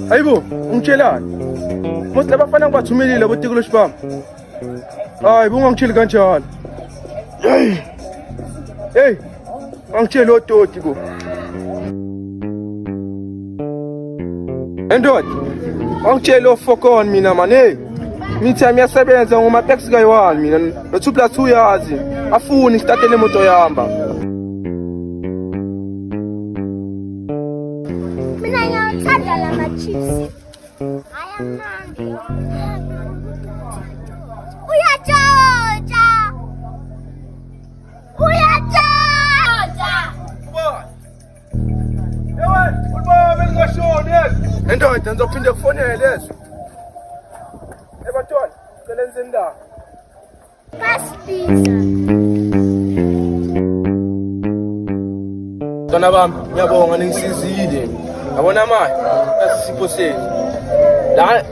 Hayibo, ungitshelani? Mos labafana ngibathumelile abotikulo spam. Hayi, bungangitsheli kanjalo. Hey, angitsheli odoti bo. Endoda, angitsheli ofokon mina man, hey. Mina ngiyasebenza ngoma-taxi kayi-1 mina, no-2+2 yazi. Afuni ngistatele imoto yahamba. Mina ngiyawuthanda lama-chips. Ayamnandi. Uyatshontsha. Ewe, ulibaba belingashoni yezi. Endoda, ngizophinde kufonele lezo. Bantwana, cela nenzeni la. Basibiza. Bantwana bami, ngiyabonga ningisizile. Yabona manje, asisipho sethu.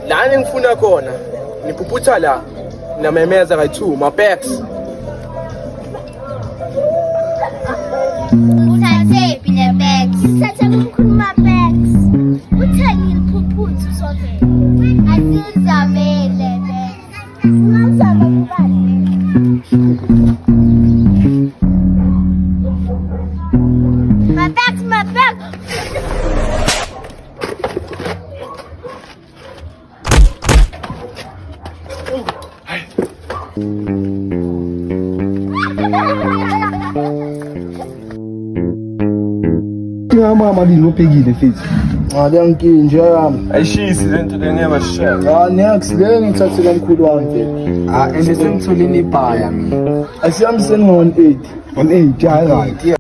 La ningifuna khona, niphuphutha la. Namemeza kayi-2, ma-packs. Uthathe bine bags. Uthathe kumkhulu ma-bags. Uthengile phuphuthi soke. Asizamele bags. Ungazama kubani? My bags. Mama lilopekile mfethu. Ngiyankinje yami. Ayishisi lento lengeke basishaya. Next le ngithathela mkhulu wami mfethu. And esengitholile ibhaya mina. Asihambiseni ngo-18. On 8 hayi right.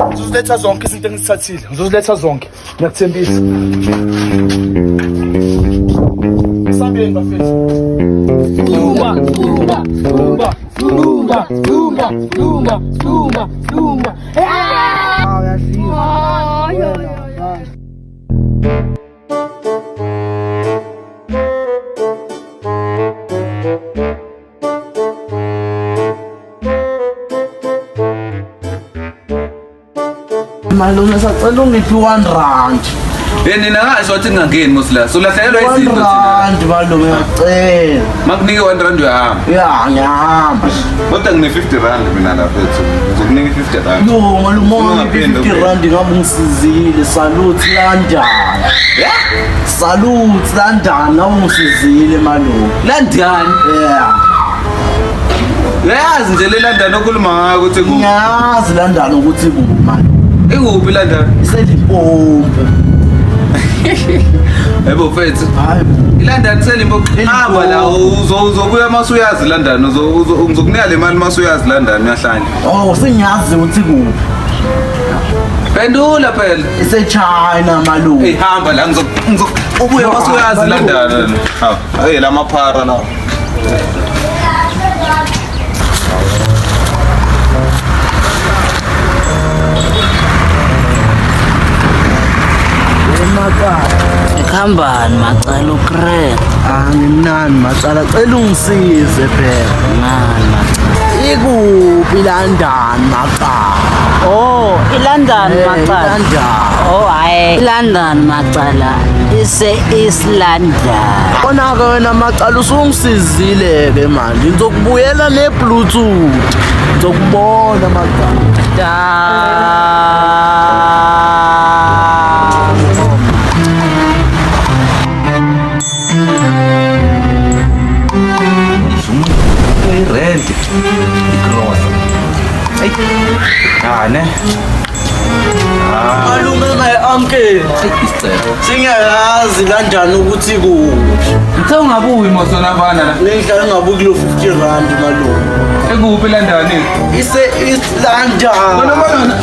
Ngizoziletha zonke izinto engizithathile. Ngizoziletha zonke. Ngiyakuthembisa. Sambeni bafethu. Lumba. Malume sacela ungiphi 1 rand. Nina ngasho ukuthi ngingangeni musla. Sulahlekelwa izinto thina. Rand malume ngicela. Makunike 1 rand uyahamba. Ya ngiyahamba. Kodwa ngine 50 rand mina lapha ethu. Ngizokunika 50 rand. Yo malume ungiphi 50 rand ngabe ngisizile. Salute London. Salute London nawe ngisizile malume. London. Yeah. Yazi nje le London okhuluma ngayo ukuthi ku. Ngiyazi London ukuthi kuphi malume. Ikuphi London? Iselipompo. Yebo mfethu. Hayi. iLondon selimpopo. Hamba la uzobuya masuyazi London uzokunika le mali masuyazi London uyahlanja. Oh sengiyazi ukuthi kuphi. Pendula phela. IseChina malume. Hey hamba la ubuye masuyazi London. Ha, hey la maphara la. Ekhambani macala ukrek. Ngimnani macala cela ungisize phela. Ngani macala. Ikuphi London macala? Oh, iLondon macala. London. Oh hayi, iLondon macala. East London. Khona-ke wena macala usungisizile ke manje. Ngizokubuyela ne-Bluetooth. Ngizokubona macala. Rent. Ikrosa. Hey. Ne. Malume uncle. Singayazi kanjani ukuthi kuphi. Ngithe ungabuyi mosona bana la. Ngihlala ngabuki lo 50 rand malume. Ekuphi London? East London. Bona.